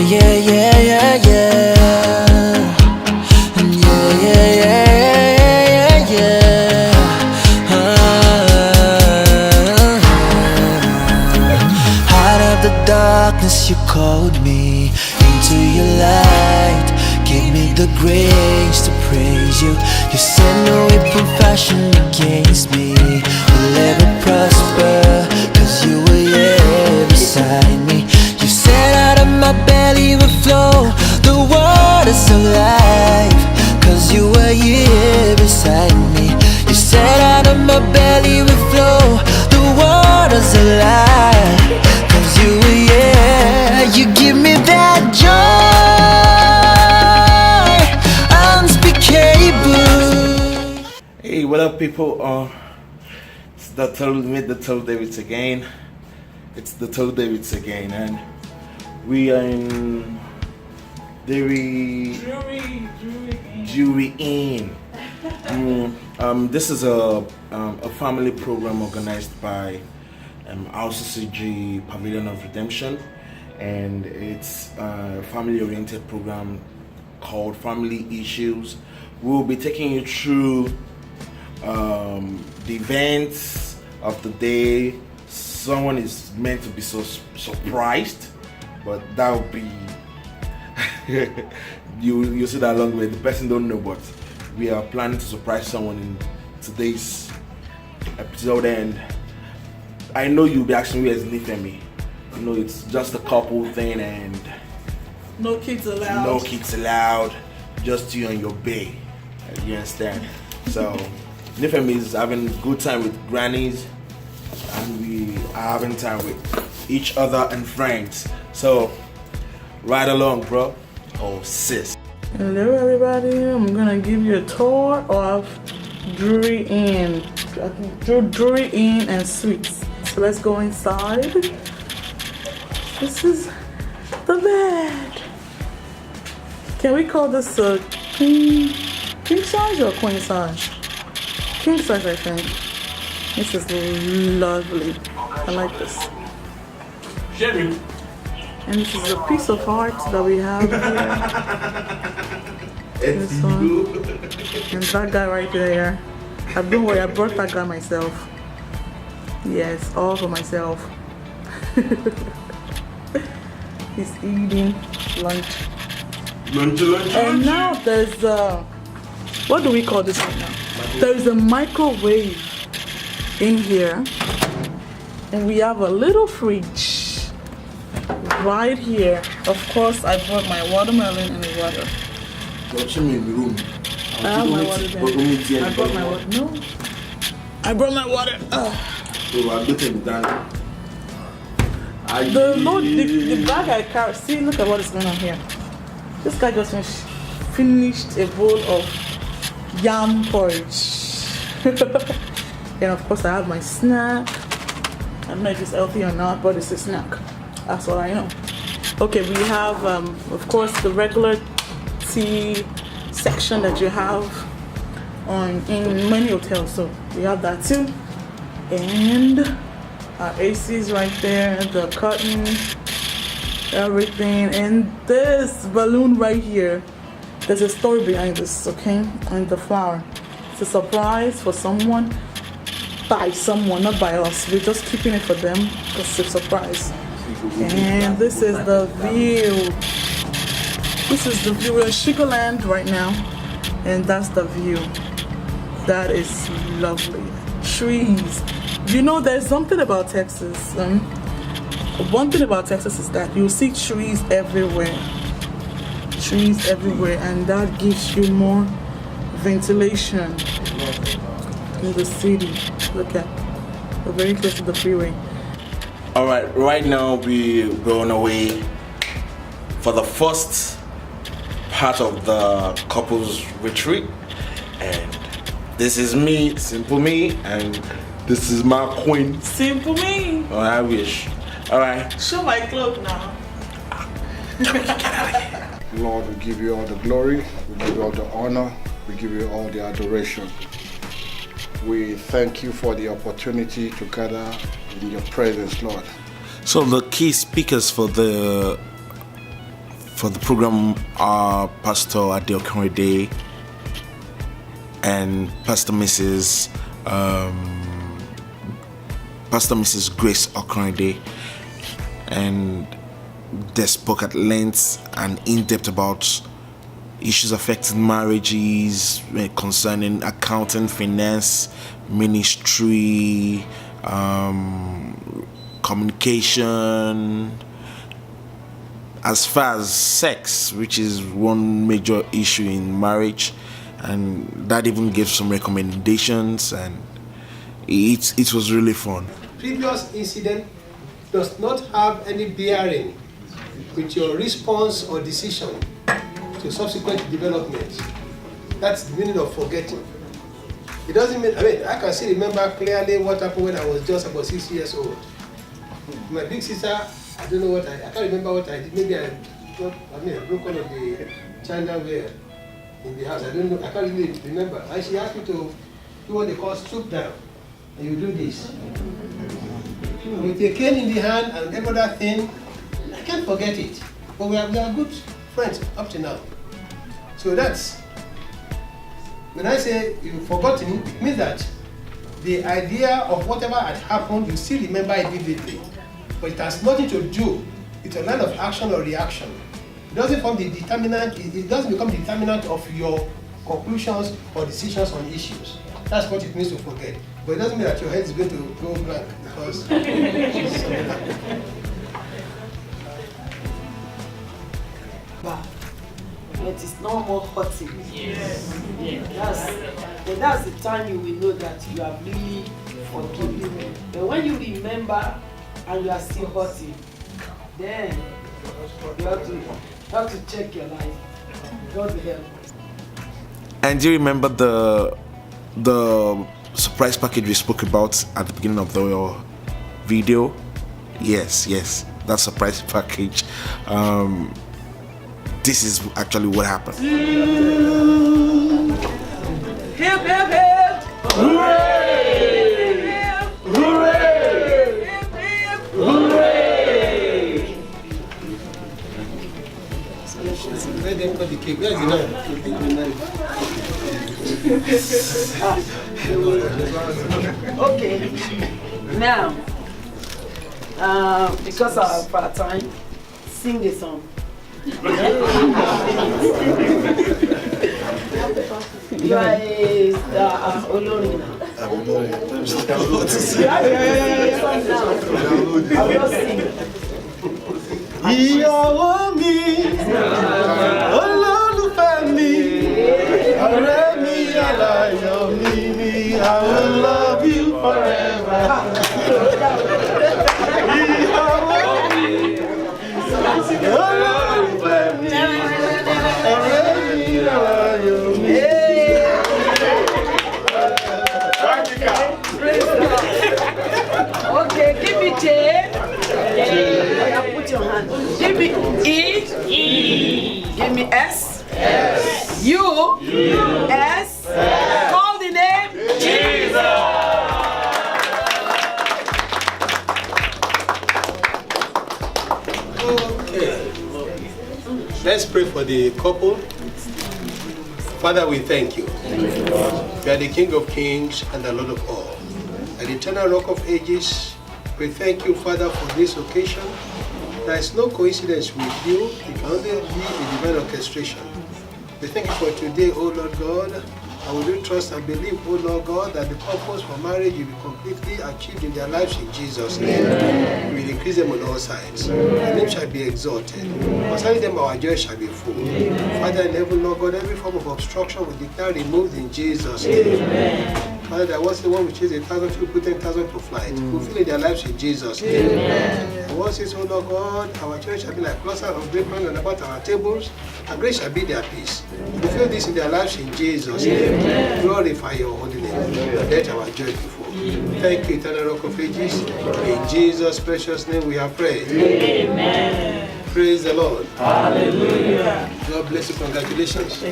yeah, yeah, yeah, yeah. Yeah, yeah, yeah, yeah, yeah. Out of the darkness you called me into your light. Give me the grace to praise you. You said no weapon fashioned against me will ever prosper, cause you were here beside me. You said out of my belly will flow the waters of life, cause you were here beside me. You said out of my belly will flow the waters of life, cause you were here. You give me that joy unspeakable. Hey, what up, people? It's the Toludavids again. It's the Toludavids again, and we are in Jury Inn. This is a family program organized by RCCG Pavilion of Redemption, and it's a family-oriented program called Family Issues. We'll be taking you through the events of the day. Someone is meant to be so surprised, but that will be you see that along with the person don't know, but we are planning to surprise someone in today's episode. And I know you'll be asking where is Nifemi. You know, it's just a couple thing and no kids allowed. No kids allowed. Just you and your bae. You understand? So Nifemi is having a good time with grannies, and we are having time with each other and friends. So ride along, bro. Oh, sis. Hello, everybody. I'm gonna give you a tour of Drury Inn and Suites. So let's go inside. This is the bed. Can we call this a king size or queen size? King size, I think. This is lovely. I like this. And this is a piece of art that we have here. This one. And that guy right there. Don't worry, I brought that guy myself. Yes, all for myself. He's eating lunch. And now there's what do we call this right now? There's a microwave in here, and we have a little fridge right here. Of course, I brought my watermelon and water. I have my water there. I brought my water. No, I brought my water. The bag I carry. See, look at what is going on here. This guy just finished a bowl of yam porridge. And of course I have my snack. I don't know if it's healthy or not, but it's a snack. That's all I know. Okay, we have of course the regular tea section that you have in many hotels. So we have that too. And our AC's right there, the curtain, everything. And this balloon right here, there's a story behind this, okay? And the flower, it's a surprise for someone, by someone, not by us. We're just keeping it for them because it's a surprise. And this is the view. This is the view. We're in Sugarland right now, and that's the view. That is lovely. Trees. You know, there's something about Texas. One thing about Texas is that you see trees everywhere. Trees everywhere, and that gives you more ventilation in the city. Look at, we're very close to the freeway. All right, right now we're going away for the first part of the couples retreat, and this is me, Simple Me, and this is my queen, Simple Me. Oh, I wish. All right. Show my cloak now. Lord, we give you all the glory, we give you all the honor, we give you all the adoration. We thank you for the opportunity to gather in your presence, Lord. So the key speakers for the for the program are Pastor Adele Day and Pastor Mrs. Grace Okrande, and they spoke at length and in depth about issues affecting marriages, concerning accounting, finance, ministry, communication, as far as sex, which is one major issue in marriage, and that even gave some recommendations, and it was really fun. Previous incident does not have any bearing with your response or decision to subsequent developments. That's the meaning of forgetting. It doesn't mean, I can still remember clearly what happened when I was just about 6 years old. My big sister, I don't know what I can't remember what I did. Maybe I broke one of the china ware in the house. I don't know, I can't really remember. And she asked me to do what they call stoop down. And you do this. With a cane in the hand and every other thing, I can't forget it. But we are good friends up to now. So that's, when I say you've forgotten, it means that the idea of whatever had happened, you still remember it vividly. But it has nothing to do with a line of action or reaction. It doesn't form the determinant, it doesn't become the determinant of your conclusions or decisions on issues. That's what it means to forget. But it doesn't mean that your head is going to go blank because It is no more hurting. Yes. Yeah, that's the time you will know that you are really forgiven. But when you remember and you are still hurting, then you have to check your life. God will help. And do you remember the surprise package we spoke about at the beginning of the video? Yes, that surprise package. This is actually what happened. Hip, hip, hip! Hooray! Hooray! Hip, hip! Hooray! where they put the cake? Where is the knife? Okay. Now, because of our time, sing the song. You are Olori now. I will not sing. Ìyàwó mi, olólùfẹ́ mi, ọ̀rẹ́ mi, aláyọ̀ mi ni, I will love you forever. Ìyàwó mi, olólùfẹ́ mi, ọ̀rẹ́ mi, aláyọ̀ mi. Okay, give me J. Put your hand. Give me E. Give me S. U. S. Call the name Jesus. Okay. Let's pray for the couple. Father, we thank you. You are the King of Kings and the Lord of all. At the eternal Rock of Ages, we thank you, Father, for this occasion. There is no coincidence with you. It can only be a divine orchestration. We thank you for today, O Lord God. And we do trust and believe, O Lord God, that the purpose for marriage will be completely achieved in their lives in Jesus' name. We will increase them on all sides. Your name shall be exalted. Concerning them, our joy shall be full. Father in heaven, Lord God, every form of obstruction we declare removed in Jesus' name. Father, there was the one which is 1,000 to put 10,000 to flight. Fulfill their lives in Jesus' name. The word says, O Lord God, our church shall be like clusters of grapevines and about our tables, and grace shall be their peace. Fulfill this in their lives in Jesus' name. Glorify your holy name. Let our joy be full. Thank you, eternal Rock of Ages. In Jesus' precious name we have prayed. Amen. Praise the Lord. Hallelujah. God bless you. Congratulations.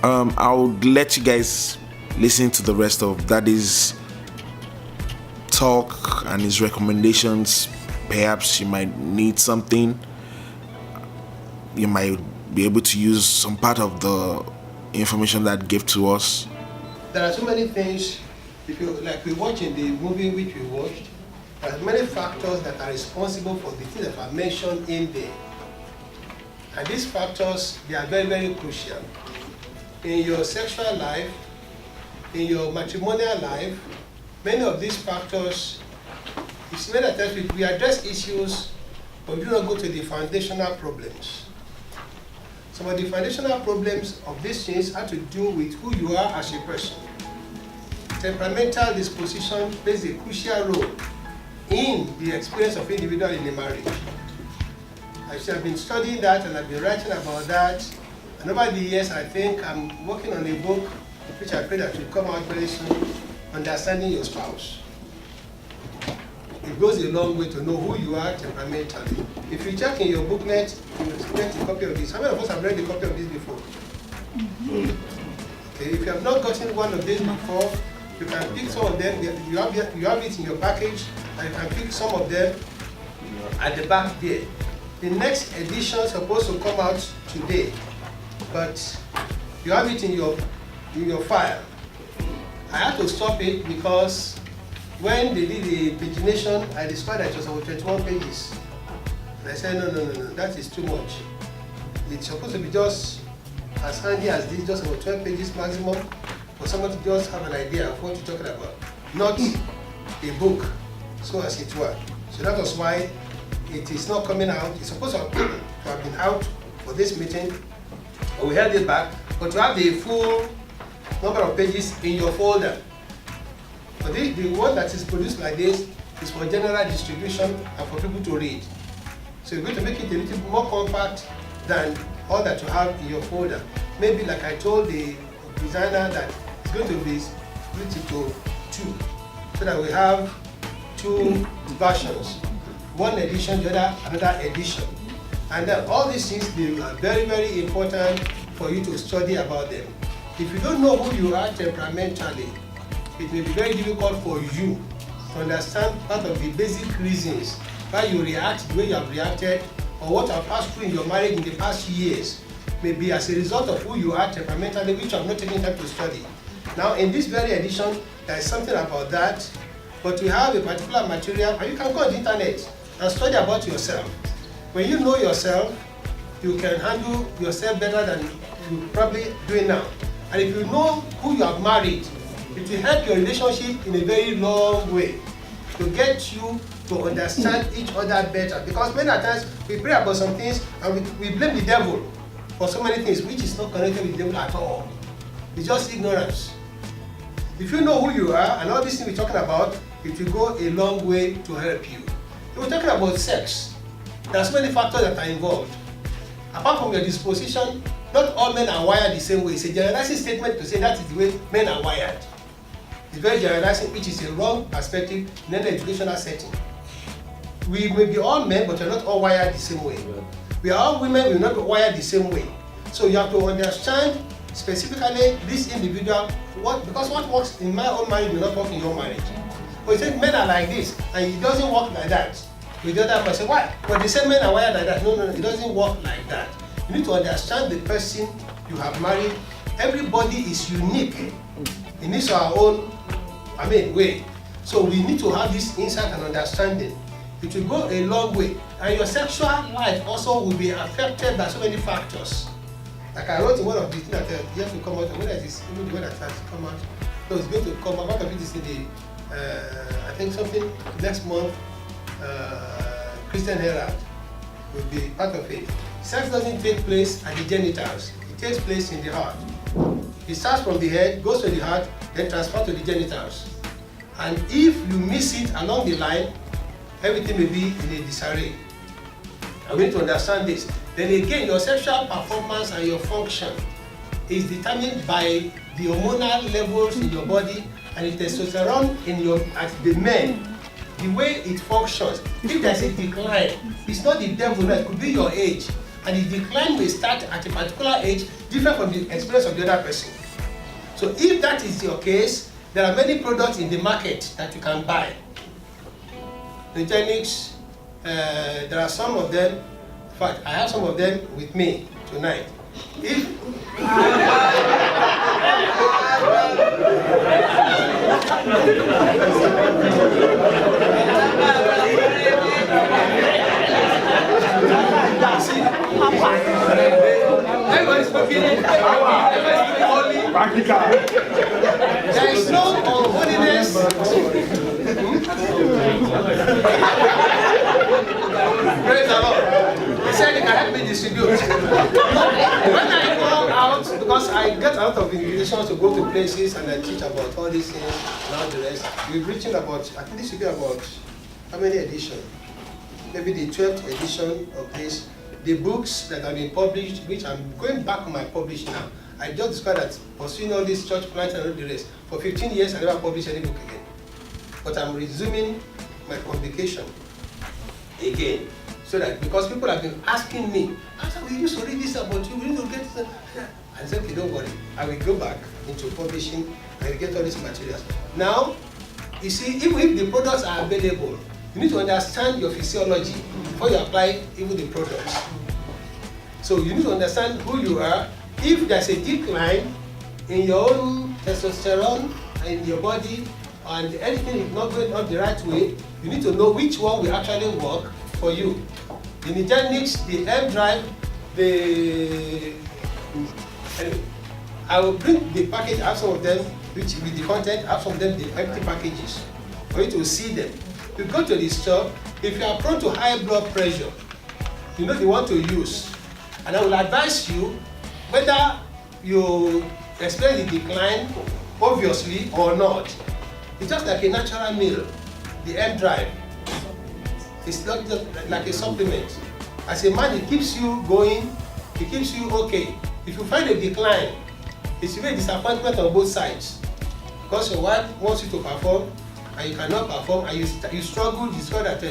I would let you guys listen to the rest of Daddy's talk and his recommendations perhaps you might need something. You might be able to use some part of the information that gave to us. There are so many things, if you like we watch in the movie which we watched, there are many factors that are responsible for the things that are mentioned in there. And these factors, they are very, very crucial. In your sexual life, in your matrimonial life, many of these factors, it's many times we address issues, but we do not go to the foundational problems. Some of the foundational problems of these things have to do with who you are as a person. Temperamental disposition plays a crucial role in the experience of individual in a marriage. I have been studying that and I've been writing about that. And over the years, I think I'm working on a book which I pray that will come out very soon, Understanding Your Spouse. It goes a long way to know who you are temperamentally. If you check in your booklet, you will get a copy of this. How many of us have read a copy of this before? Okay, if you have not gotten one of these before, you can pick some of them. You have it in your package, and you can pick some of them at the back there. The next edition is supposed to come out today, but you have it in your file. I had to stop it because when they did the pagination, I discovered that it was about 21 pages. And I said, no, that is too much. It's supposed to be just as handy as this, just about 12 pages maximum, for someone to just have an idea of what you're talking about, not a book, so as it were. So that was why it is not coming out. It's supposed to have been out for this meeting, but we held it back. But to have the full number of pages in your folder. But the one that is produced like this is for general distribution and for people to read. So you're going to make it a little more compact than all that you have in your folder. Maybe like I told the designer that it's going to be split into two, so that we have two versions. One edition, the other, another edition. And then all these things, they are very, very important for you to study about them. If you don't know who you are temperamentally, it may be very difficult for you to understand part of the basic reasons why you react the way you have reacted, or what have passed through in your marriage in the past years, maybe as a result of who you are temperamentally, which you have not taken time to study. Now, in this very edition, there is something about that, but we have a particular material, and you can go on the internet and study about yourself. When you know yourself, you can handle yourself better than you probably doing now. And if you know who you have married, it will help your relationship in a very long way to get you to understand each other better. Because many times we pray about some things and we blame the devil for so many things which is not connected with the devil at all. It's just ignorance. If you know who you are and all these things we're talking about, it will go a long way to help you. If we're talking about sex, there are so many factors that are involved. Apart from your disposition, not all men are wired the same way. It's a generalizing statement to say that is the way men are wired. It's very generalizing, which is a wrong perspective in any educational setting. We may be all men, but we're not all wired the same way. We are all women, we're not wired the same way. So you have to understand specifically this individual, because what works in my own marriage will not work in your marriage. But you think men are like this, and it doesn't work like that. With the other person, why? But they say men are wired like that. No, it doesn't work like that. You need to understand the person you have married. Everybody is unique in his or her own, way. So we need to have this insight and understanding. It will go a long way. And your sexual life also will be affected by so many factors. Like I wrote in one of the things that you have to come out, and when it is even the one that has to come out, so it's going to come out. Part of it is in the, I think something next month, Christian Herald will be part of it. Sex doesn't take place at the genitals, it takes place in the heart. It starts from the head, goes to the heart, then transfers to the genitals. And if you miss it along the line, everything may be in a disarray. And we need to understand this. Then again, your sexual performance and your function is determined by the hormonal levels in your body and the testosterone at the men. The way it functions, if there's a decline, it's not the devil, it could be your age. And the decline may start at a particular age, different from the experience of the other person. So if that is your case, there are many products in the market that you can buy. Eugenics, There are some of them, in fact, I have some of them with me tonight. If everybody's looking holy. There is no unholiness. Praise the Lord. He said he can help me distribute. When I go out, because I get a lot of invitations to go to places and I teach about all these things and all the rest. We're preaching about, I think this should be about how many editions? Maybe the 12th edition of this. The books that have been published, which I'm going back on my publish now. I just discovered that pursuing all these church plants and all the rest, for 15 years I never published any book again. But I'm resuming my publication again. So that, because people have been asking me, we used to read this about you, we need to get this. I said, okay, don't worry. I will go back into publishing and get all these materials. Now, you see, even if the products are available, you need to understand your physiology before you apply even the products. So you need to understand who you are. If there's a decline in your own testosterone in your body and anything is not going on the right way, you need to know which one will actually work for you. The Nigenics, the M drive, the anyway, I will bring the package. I have some of them which with the content, I have some of them the empty packages for you to see them. You go to the store, if you are prone to high blood pressure, you know the one to use. And I will advise you whether you experience the decline, obviously, or not. It's just like a natural meal, the M drive. It's not just like a supplement. As a man, it keeps you going, it keeps you okay. If you find a decline, it's a very disappointment on both sides. Because your wife wants you to perform, and you cannot perform, and you struggle, you discover that.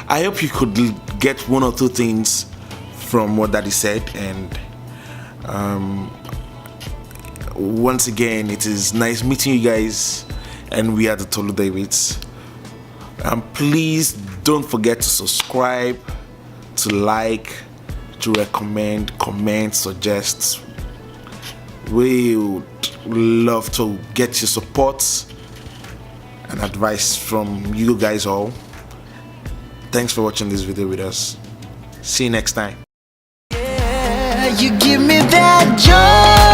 I hope you could get one or two things from what Daddy said, and once again, it is nice meeting you guys, and we are the Toludavids. Please don't forget to subscribe, to like, to recommend, comment, suggest. We would love to get your support and advice from you guys all. Thanks for watching this video with us. See you next time. Yeah, you give me that joy.